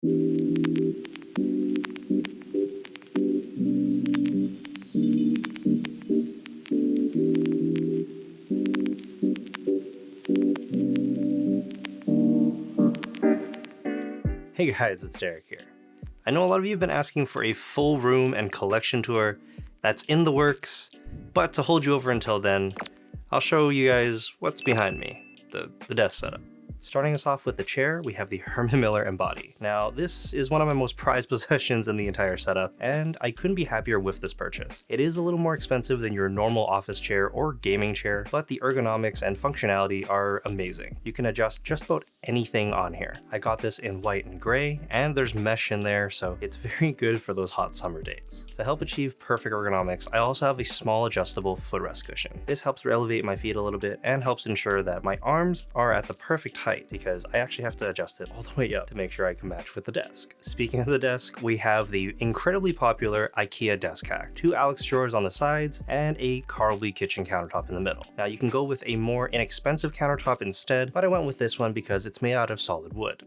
Hey guys, it's Derek here. I know a lot of you have been asking for a full room and collection tour. That's in the works, but to hold you over until then, I'll show you guys what's behind me, the desk setup. Starting us off with the chair, we have the Herman Miller Embody. Now, this is one of my most prized possessions in the entire setup, and I couldn't be happier with this purchase. It is a little more expensive than your normal office chair or gaming chair, but the ergonomics and functionality are amazing. You can adjust just about anything on here. I got this in white and gray, and there's mesh in there, so it's very good for those hot summer days. To help achieve perfect ergonomics, I also have a small adjustable footrest cushion. This helps elevate my feet a little bit and helps ensure that my arms are at the perfect height, because I actually have to adjust it all the way up to make sure I can match with the desk. Speaking of the desk, we have the incredibly popular Ikea desk hack. 2 Alex drawers on the sides and a Carlby kitchen countertop in the middle. Now you can go with a more inexpensive countertop instead, but I went with this one because it's made out of solid wood.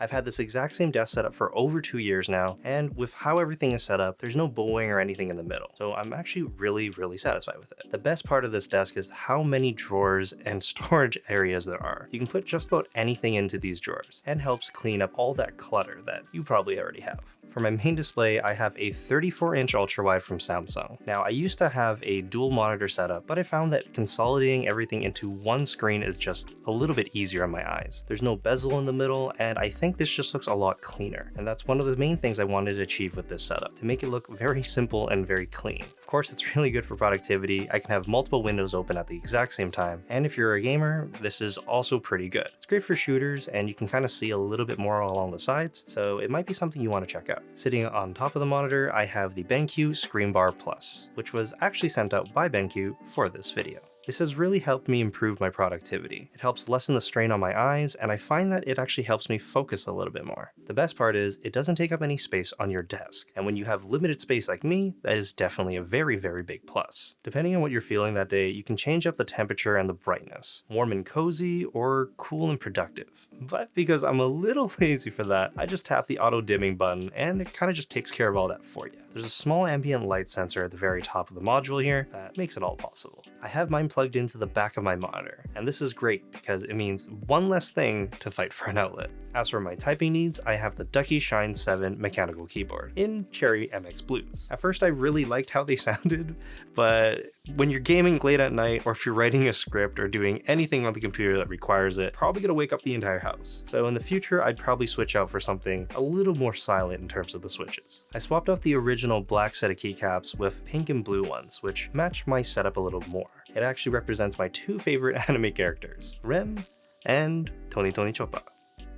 I've had this exact same desk setup for over 2 years now, and with how everything is set up, there's no bowing or anything in the middle, so I'm actually really satisfied with it. The best part of this desk is how many drawers and storage areas there are. You can put just about anything into these drawers, and helps clean up all that clutter that you probably already have. For my main display, I have a 34-inch ultrawide from Samsung. Now, I used to have a dual monitor setup, but I found that consolidating everything into one screen is just a little bit easier on my eyes. There's no bezel in the middle, and I think this just looks a lot cleaner. And that's one of the main things I wanted to achieve with this setup, to make it look very simple and very clean. Of course, it's really good for productivity. I can have multiple windows open at the exact same time, and if you're a gamer, this is also pretty good. It's great for shooters, and you can kind of see a little bit more along the sides, so it might be something you want to check out. Sitting on top of the monitor, I have the BenQ Screen Bar Plus, which was actually sent out by BenQ for this video. This has really helped me improve my productivity. It helps lessen the strain on my eyes, and I find that it actually helps me focus a little bit more. The best part is, it doesn't take up any space on your desk, and when you have limited space like me, that is definitely a very big plus. Depending on what you're feeling that day, you can change up the temperature and the brightness, warm and cozy, or cool and productive. But because I'm a little lazy for that, I just tap the auto dimming button, and it kind of just takes care of all that for you. There's a small ambient light sensor at the very top of the module here that makes it all possible. I have mine plugged into the back of my monitor, and this is great because it means one less thing to fight for an outlet. As for my typing needs, I have the Ducky Shine 7 mechanical keyboard in Cherry MX Blues. At first I really liked how they sounded, but when you're gaming late at night, or if you're writing a script or doing anything on the computer that requires it, probably gonna wake up the entire house. So in the future, I'd probably switch out for something a little more silent in terms of the switches. I swapped out the original black set of keycaps with pink and blue ones, which match my setup a little more. It actually represents my 2 favorite anime characters, Rem and Tony Choppa.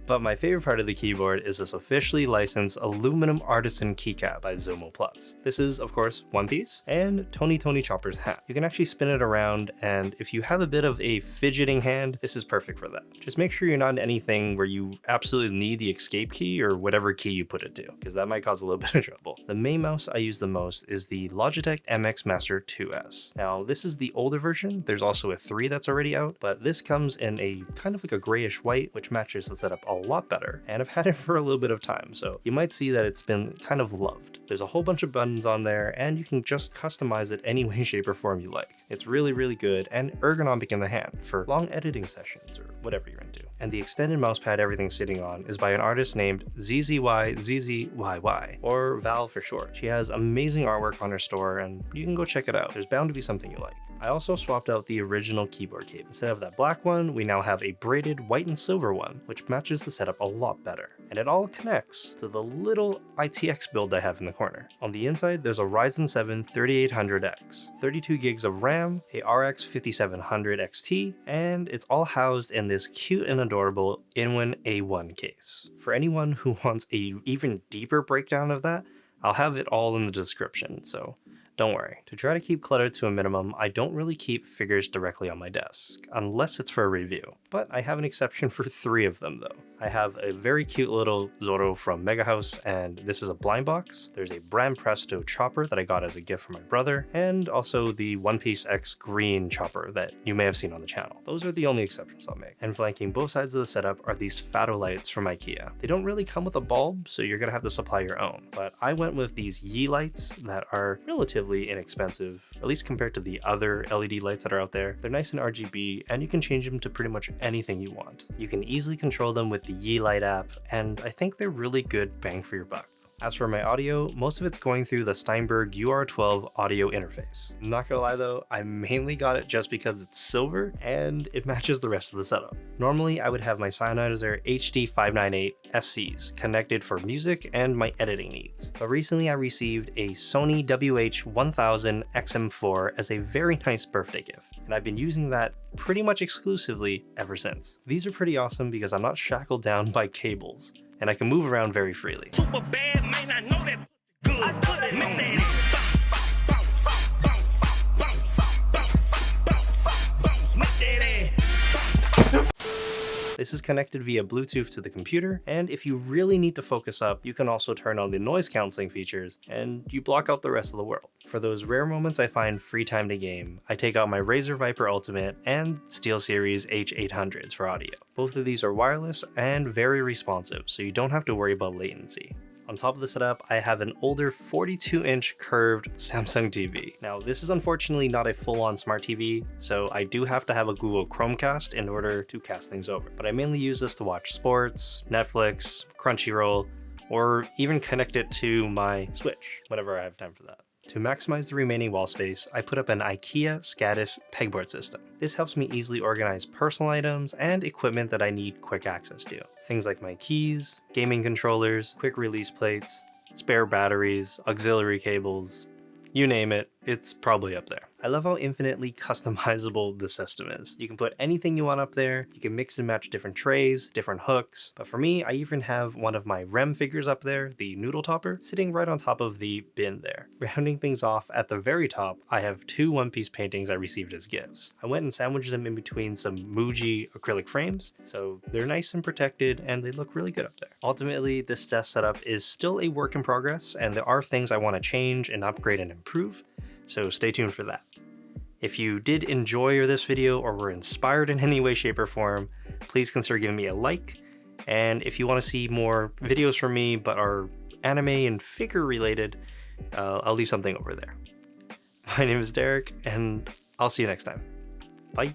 But my favorite part of the keyboard is this officially licensed aluminum artisan keycap by Zomo Plus. This is, of course, one piece, and Tony Chopper's hat. You can actually spin it around, and if you have a bit of a fidgeting hand, this is perfect for that. Just make sure you're not in anything where you absolutely need the escape key or whatever key you put it to, because that might cause a little bit of trouble. The main mouse I use the most is the Logitech MX Master 2S. Now, this is the older version. There's also a 3 that's already out, but this comes in a kind of like a grayish white, which matches the setup a lot better, and I've had it for a little bit of time, so you might see that it's been kind of loved. There's a whole bunch of buttons on there, and you can just customize it any way, shape, or form you like. It's really good and ergonomic in the hand for long editing sessions or whatever you're into. And the extended mousepad everything's sitting on is by an artist named ZZYZZYY, or Val for short. She has amazing artwork on her store, and you can go check it out. There's bound to be something you like. I also swapped out the original keyboard cape. Instead of that black one, we now have a braided white and silver one, which matches the setup a lot better. And it all connects to the little ITX build I have in the corner. On the inside, there's a Ryzen 7 3800X, 32 gigs of RAM, a RX 5700 XT, and it's all housed in this cute and adorable Inwin A1 case. For anyone who wants a even deeper breakdown of that, I'll have it all in the description, so Don't worry, to try to keep clutter to a minimum, I don't really keep figures directly on my desk, unless it's for a review. But I have an exception for 3 of them though. I have a very cute little Zoro from Mega House, and this is a blind box. There's a Bram Presto chopper that I got as a gift from my brother, and also the One Piece X green chopper that you may have seen on the channel. Those are the only exceptions I'll make. And flanking both sides of the setup are these Lights from Ikea. They don't really come with a bulb, so you're gonna have to supply your own. But I went with these Yeelights that are relatively inexpensive, at least compared to the other LED lights that are out there. They're nice and RGB, and you can change them to pretty much anything you want. You can easily control them with the Yeelight app, and I think they're really good bang for your buck. As for my audio, most of it's going through the Steinberg UR12 audio interface. I'm not gonna lie though, I mainly got it just because it's silver and it matches the rest of the setup. Normally I would have my Sennheiser HD598 SCs connected for music and my editing needs. But recently I received a Sony WH-1000 XM4 as a very nice birthday gift, and I've been using that pretty much exclusively ever since. These are pretty awesome because I'm not shackled down by cables, and I can move around very freely. This is connected via Bluetooth to the computer, and if you really need to focus up, you can also turn on the noise cancelling features, and you block out the rest of the world. For those rare moments I find free time to game, I take out my Razer Viper Ultimate and SteelSeries H800s for audio. Both of these are wireless and very responsive, so you don't have to worry about latency. On top of the setup, I have an older 42-inch curved Samsung TV. Now, this is unfortunately not a full-on smart TV, so I do have to have a Google Chromecast in order to cast things over. But I mainly use this to watch sports, Netflix, Crunchyroll, or even connect it to my Switch whenever I have time for that. To maximize the remaining wall space, I put up an Ikea Scadis pegboard system. This helps me easily organize personal items and equipment that I need quick access to. Things like my keys, gaming controllers, quick release plates, spare batteries, auxiliary cables, you name it, it's probably up there. I love how infinitely customizable the system is. You can put anything you want up there, you can mix and match different trays, different hooks, but for me, I even have one of my Rem figures up there, the noodle topper, sitting right on top of the bin there. Rounding things off, at the very top, I have 2 One Piece paintings I received as gifts. I went and sandwiched them in between some Muji acrylic frames, so they're nice and protected and they look really good up there. Ultimately, this desk setup is still a work in progress, and there are things I want to change and upgrade and improve, so stay tuned for that. If you did enjoy this video or were inspired in any way, shape, or form, please consider giving me a like. And if you want to see more videos from me but are anime and figure related, I'll leave something over there. My name is Derek, and I'll see you next time. Bye.